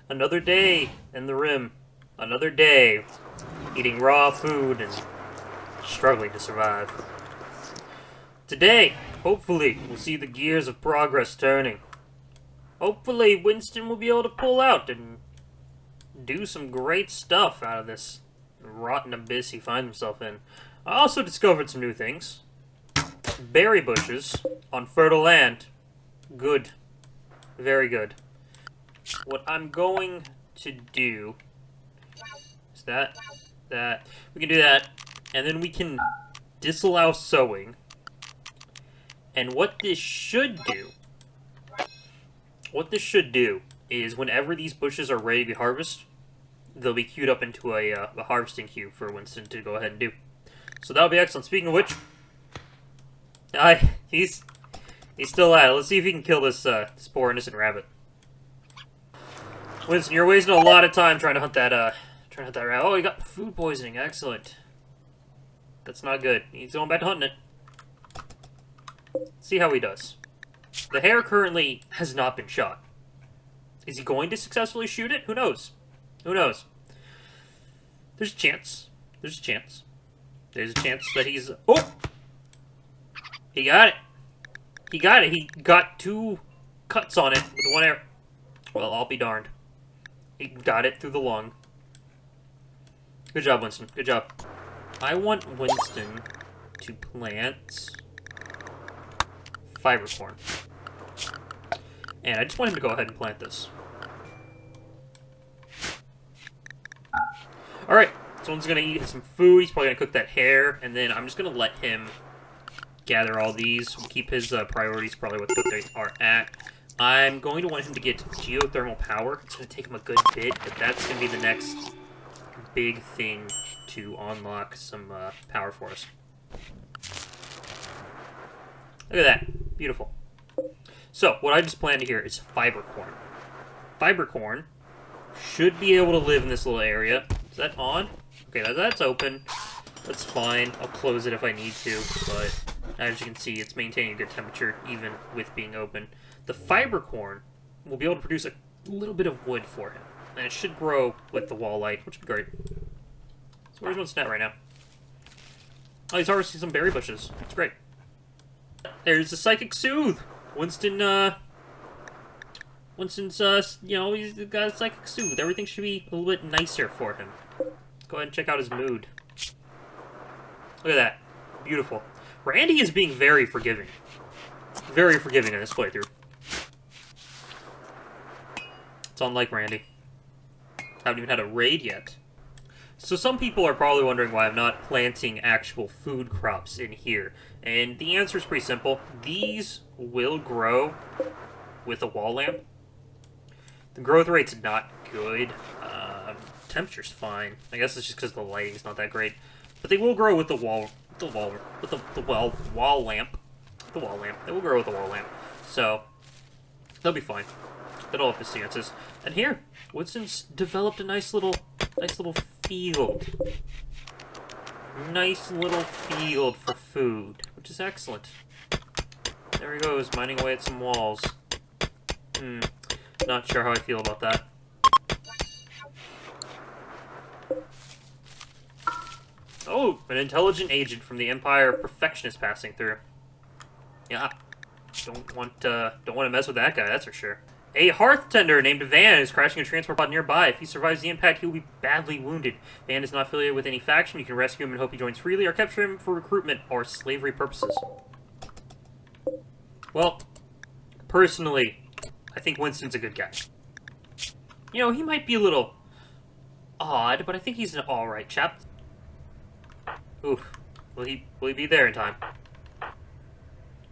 Another day in the rim. Another day eating raw food and struggling to survive. Today, hopefully, we'll see the gears of progress turning. Hopefully, Winston will be able to pull out and do some great stuff out of this rotten abyss he finds himself in. I also discovered some new things. Berry bushes on fertile land. Good. Very good. What I'm going to do is that. We can do that, and then we can disallow sowing. And what this should do is whenever these bushes are ready to harvest, they'll be queued up into a harvesting queue for Winston to go ahead and do. So that'll be excellent. Speaking of which, he's still at it. Let's see if he can kill this poor innocent rabbit. Winston, you're wasting a lot of time trying to hunt that rabbit. Oh, he got food poisoning. Excellent. That's not good. He's going back to hunting it. Let's see how he does. The hare currently has not been shot. Is he going to successfully shoot it? Who knows? Who knows? There's a chance. There's a chance. There's a chance that he's... Oh! He got it. He got it. He got 2 cuts on it with 1 arrow. Well, I'll be darned. He got it through the lung. Good job, Winston. Good job. I want Winston to plant fiber corn. And I just want him to go ahead and plant this. Alright, someone's gonna eat some food. He's probably gonna cook that hare, and then I'm just gonna let him gather all these. We'll keep his priorities probably what they are at. I'm going to want him to get geothermal power. It's gonna take him a good bit, but that's gonna be the next big thing to unlock some power for us. Look at that. Beautiful. So, what I just planted here is fiber corn. Fiber corn should be able to live in this little area. Is that on? Okay, that's open. That's fine. I'll close it if I need to, but as you can see, it's maintaining a good temperature even with being open. The fiber corn will be able to produce a little bit of wood for him, and it should grow with the wall light, which would be great. So where's Winston at right now? Oh, he's harvesting some berry bushes. That's great. There's the Psychic Soothe. Winston's, you know, he's got a Psychic Soothe. Everything should be a little bit nicer for him. Let's go ahead and check out his mood. Look at that. Beautiful. Randy is being very forgiving. Very forgiving in this playthrough. It's unlike Randy. Haven't even had a raid yet. So some people are probably wondering why I'm not planting actual food crops in here. And the answer is pretty simple. These will grow with a wall lamp. The growth rate's not good. Temperature's fine. I guess it's just because the lighting's not that great. But they will grow with the wall lamp. They will grow with the wall lamp. So they'll be fine. That'll help his chances. And here, Winston's developed a nice little field. Nice little field for food, which is excellent. There he goes, mining away at some walls. Not sure how I feel about that. Oh, an intelligent agent from the Empire Perfectionist passing through. Yeah, don't want to mess with that guy, that's for sure. A hearth tender named Van is crashing a transport pod nearby. If he survives the impact, he will be badly wounded. Van is not affiliated with any faction. You can rescue him and hope he joins freely, or capture him for recruitment or slavery purposes. Well, personally, I think Winston's a good guy. You know, he might be a little odd, but I think he's an alright chap. Oof. Will he be there in time?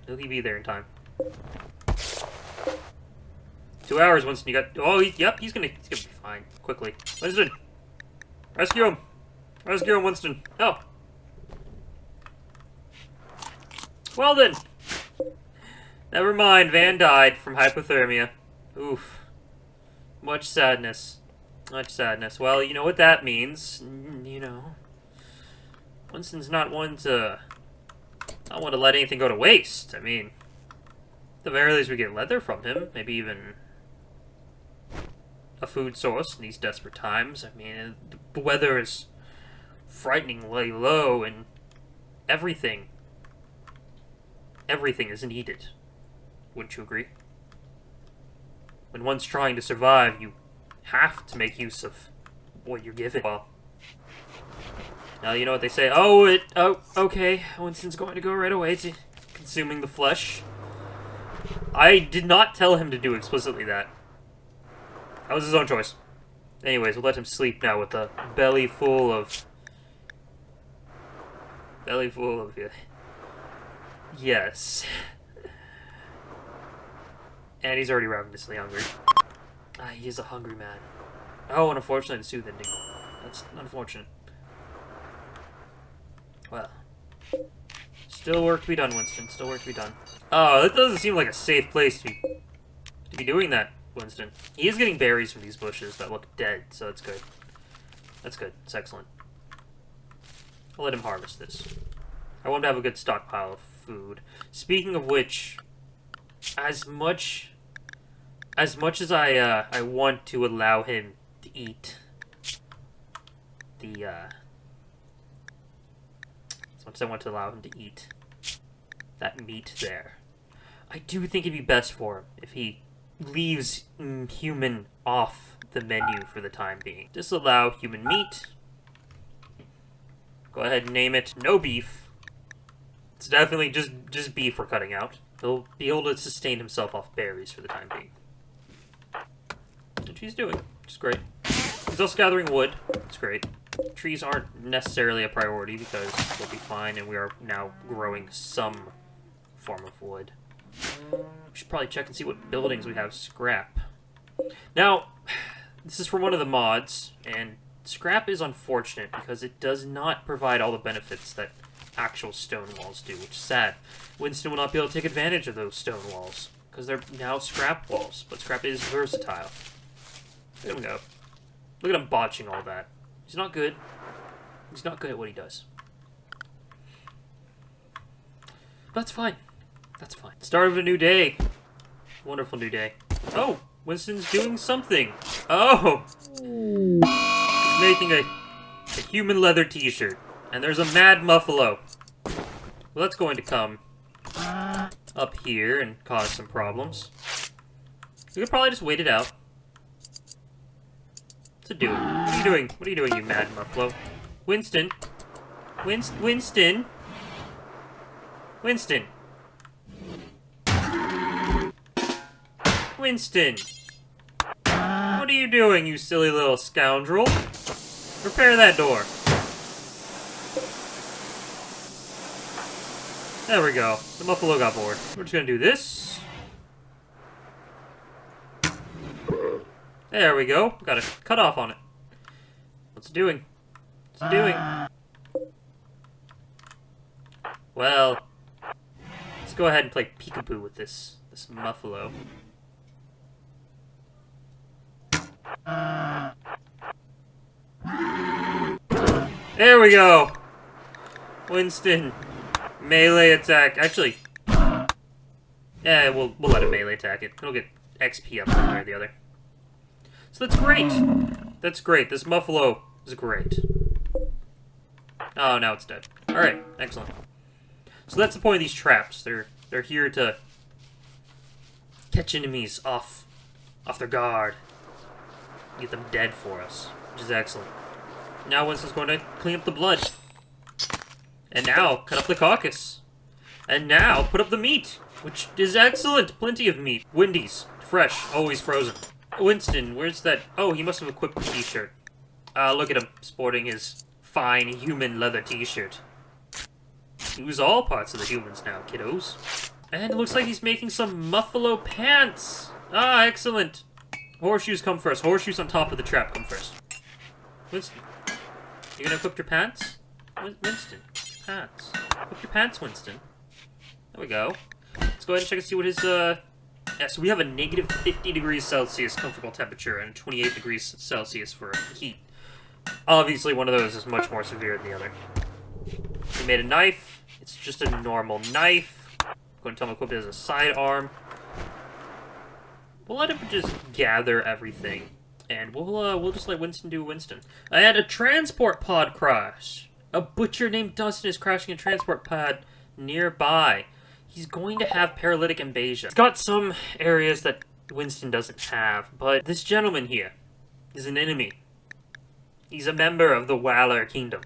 Will he be there in time? 2 hours, Winston. You got... Oh, yep, he's gonna be fine. Quickly. Winston! Rescue him! Rescue him, Winston. Oh. Well then. Never mind, Van died from hypothermia. Oof. Much sadness. Much sadness. Well, you know what that means. You know. Winston's not one to let anything go to waste. I mean, at the very least we get leather from him. Maybe even a food source in these desperate times. I mean, the weather is frighteningly low, and everything is needed. Wouldn't you agree? When one's trying to survive, you have to make use of what you're given. Well, now you know what they say. Oh, okay. Winston's going to go right away to consuming the flesh. I did not tell him to do explicitly that. That was his own choice. Anyways, we'll let him sleep now with a belly full of... Yes. And he's already ravenously hungry. Ah, he is a hungry man. Oh, and unfortunately, the soothe ending. That's unfortunate. Well. Still work to be done, Winston. Still work to be done. Oh, that doesn't seem like a safe place to be doing that, Winston. He is getting berries from these bushes that look dead, so that's good. That's good. It's excellent. I'll let him harvest this. I want to have a good stockpile of food. Speaking of which, as much as I want to allow him to eat as much as I want to allow him to eat that meat there, I do think it'd be best for him if he leaves human off the menu for the time being. Disallow human meat. Go ahead and name it no beef. It's definitely just beef we're cutting out. He'll be able to sustain himself off berries for the time being. Which he's doing, which is great. He's also gathering wood. It's great. Trees aren't necessarily a priority because we'll be fine, and we are now growing some form of wood. We should probably check and see what buildings we have scrap. Now, this is from one of the mods, and scrap is unfortunate because it does not provide all the benefits that actual stone walls do, which is sad. Winston will not be able to take advantage of those stone walls because they're now scrap walls, but scrap is versatile. Look at him go. Look at him botching all that. He's not good. He's not good at what he does. That's fine. That's fine. Start of a new day. Wonderful new day. Oh, Winston's doing something. Oh! He's making a human leather t-shirt. And there's a mad muffalo. Well, that's going to come up here and cause some problems. We could probably just wait it out. What's it doing? What are you doing? What are you doing, you mad muffalo? Winston? Winston? Winston? Winston! What are you doing, you silly little scoundrel? Repair that door. There we go. The muffalo got bored. We're just gonna do this. There we go. Got a cut off on it. What's it doing? What's it doing? Well, let's go ahead and play peekaboo with this muffalo. There we go. Winston. Melee attack. Actually, yeah, we'll let it melee attack it. It'll get XP up one way or the other. So that's great. That's great. This muffalo is great. Oh, now it's dead. All right, excellent. So that's the point of these traps. They're here to catch enemies off their guard, get them dead for us, which is excellent. Now Winston's going to clean up the blood. And now, cut up the carcass. And now, put up the meat, which is excellent. Plenty of meat. Wendy's. Fresh. Always frozen. Winston, where's that? Oh, he must have equipped the t-shirt. Look at him, sporting his fine human leather t-shirt. Use all parts of the humans now, kiddos. And it looks like he's making some muffalo pants. Ah, excellent. Horseshoes come first. Horseshoes on top of the trap come first. Winston, you gonna equip your pants? Winston. Pants. Equip your pants, Winston. There we go. Let's go ahead and check and see what his, yeah, so we have a negative 50 degrees Celsius comfortable temperature and 28 degrees Celsius for heat. Obviously, one of those is much more severe than the other. We made a knife. It's just a normal knife. I'm going to tell him to equip it as a sidearm. We'll let him just gather everything. And we'll just let Winston do Winston. I had a transport pod crash. A butcher named Dustin is crashing a transport pod nearby. He's going to have paralytic invasion. He's got some areas that Winston doesn't have, but this gentleman here is an enemy. He's a member of the Waller Kingdom.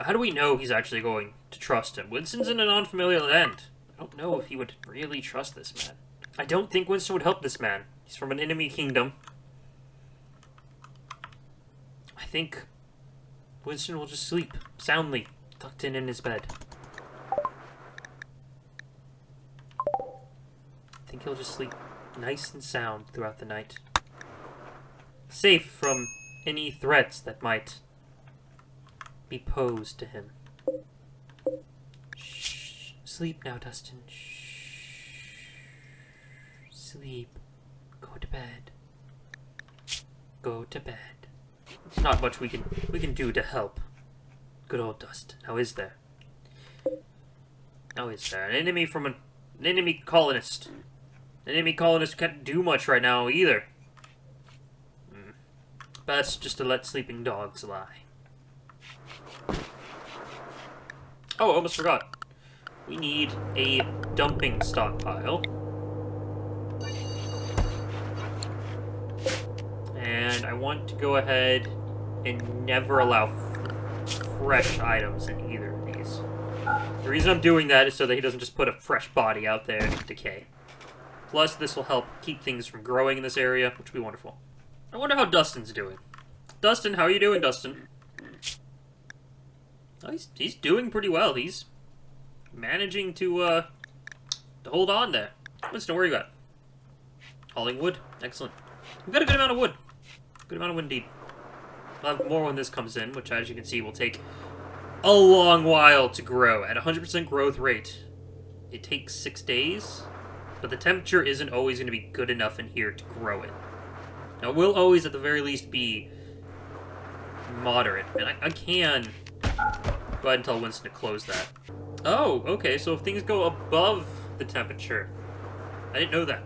How do we know he's actually going to trust him? Winston's in an unfamiliar land. I don't know if he would really trust this man. I don't think Winston would help this man. He's from an enemy kingdom. I think Winston will just sleep soundly, tucked in his bed. I think he'll just sleep nice and sound throughout the night. Safe from any threats that might be posed to him. Shh. Sleep now, Dustin. Shh. Sleep. Go to bed. Go to bed. There's not much we can do to help. Good old Dustin. Now is there? Now is there? An enemy from an enemy colonist. An enemy colonist can't do much right now either. Best just to let sleeping dogs lie. Oh, almost forgot. We need a dumping stockpile. And I want to go ahead and never allow fresh items in either of these. The reason I'm doing that is so that he doesn't just put a fresh body out there to decay. Plus, this will help keep things from growing in this area, which will be wonderful. I wonder how Dustin's doing. Dustin, how are you doing, Dustin? Oh, he's doing pretty well. He's managing to hold on there. Winston, where are you at? Hauling wood. Excellent. We've got a good amount of wood. Good amount of wood indeed. We'll have more when this comes in, which, as you can see, will take a long while to grow. At 100% growth rate, it takes 6 days, but the temperature isn't always going to be good enough in here to grow it. Now, it will always, at the very least, be moderate, and I can go ahead and tell Winston to close that. Oh, okay, so if things go above the temperature, I didn't know that.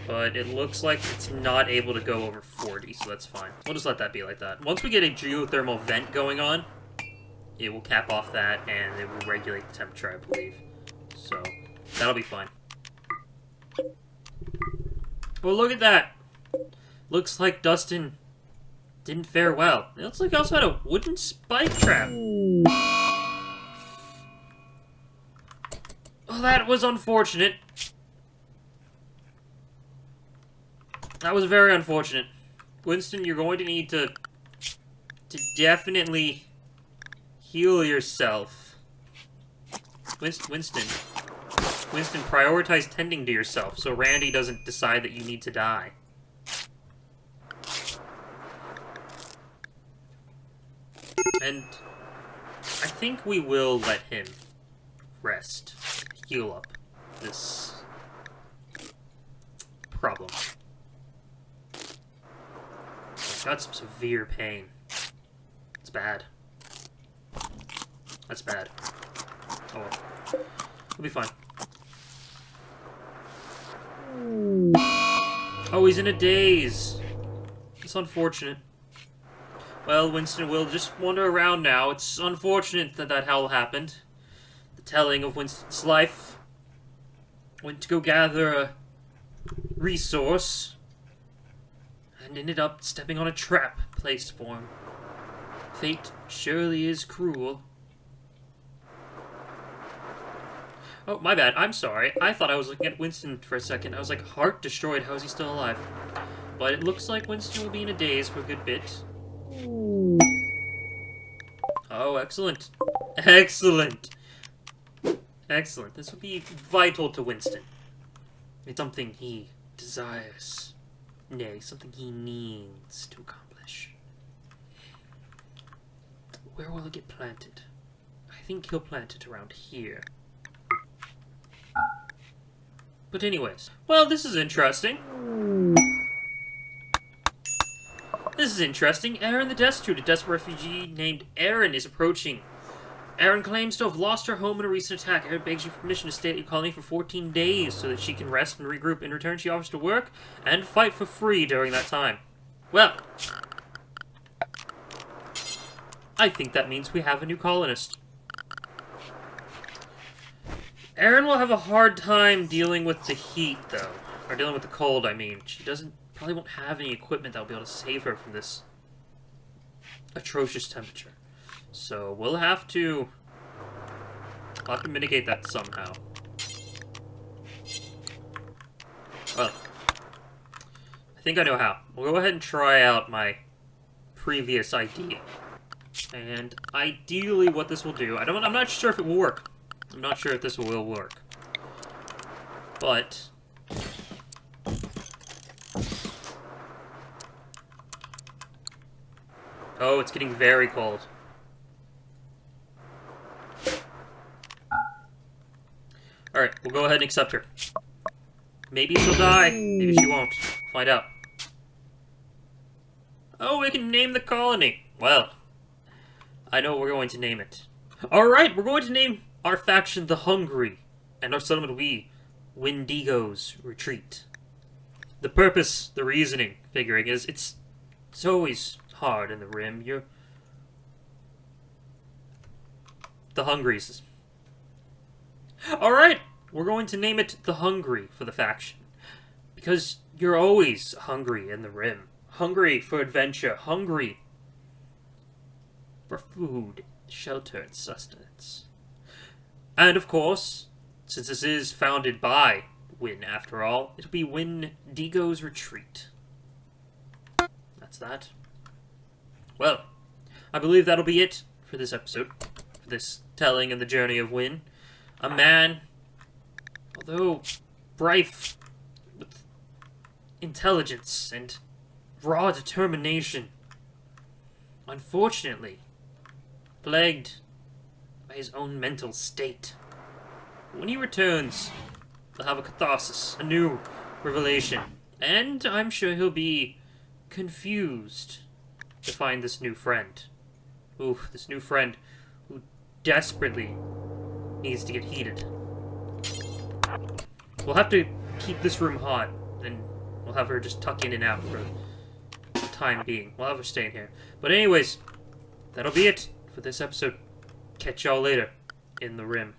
But it looks like it's not able to go over 40, so that's fine. We'll just let that be like that. Once we get a geothermal vent going on, it will cap off that, and it will regulate the temperature, I believe. So, that'll be fine. Well, look at that! Looks like Dustin didn't fare well. It looks like he also had a wooden spike trap. Well, that was unfortunate. That was very unfortunate. Winston, you're going to need to definitely heal yourself. Winston, prioritize tending to yourself so Randy doesn't decide that you need to die. And I think we will let him rest, heal up this problem. He's got some severe pain. It's bad. That's bad. Oh well. We'll be fine. Oh, he's in a daze. It's unfortunate. Well, Winston will just wander around now. It's unfortunate that that hell happened. The telling of Winston's life. Went to go gather a resource and ended up stepping on a trap placed for him. Fate surely is cruel. Oh, my bad. I'm sorry. I thought I was looking at Winston for a second. I was like, heart destroyed. How is he still alive? But it looks like Winston will be in a daze for a good bit. Oh, excellent. Excellent. Excellent. This would be vital to Winston. It's something he desires. Nay, something he needs to accomplish. Where will it get planted? I think he'll plant it around here. But anyways, well, this is interesting. This is interesting. Aaron the Destitute, a desperate refugee named Aaron, is approaching Erin claims to have lost her home in a recent attack. Erin begs you for permission to stay at your colony for 14 days so that she can rest and regroup. In return, she offers to work and fight for free during that time. Well, I think that means we have a new colonist. Erin will have a hard time dealing with the heat, though. Or dealing with the cold, I mean. She probably won't have any equipment that will be able to save her from this atrocious temperature. So we'll have to mitigate that somehow. Well, I think I know how. We'll go ahead and try out my previous idea. And ideally what this will do, I'm not sure if it will work. I'm not sure if this will work. But oh, it's getting very cold. Alright, we'll go ahead and accept her. Maybe she'll die. Maybe she won't. Find out. Oh, we can name the colony. Well, I know what we're going to name it. Alright, we're going to name our faction the Hungry, and our settlement will be Digo's Retreat. The purpose, the reasoning, figuring is it's always hard in the Rim. You're the Hungries. Alright, we're going to name it the Hungry for the faction. Because you're always hungry in the Rim. Hungry for adventure. Hungry for food, shelter, and sustenance. And of course, since this is founded by Win after all, it'll be Digo's Retreat. That's that. Well, I believe that'll be it for this episode. For this telling of the journey of Win. A man, although rife with intelligence and raw determination, unfortunately plagued by his own mental state. When he returns, he'll have a catharsis, a new revelation, and I'm sure he'll be confused to find this new friend. Ooh, this new friend who desperately needs to get heated. We'll have to keep this room hot, and we'll have her just tuck in and out for the time being. We'll have her staying here. But anyways, that'll be it for this episode. Catch y'all later in the Rim.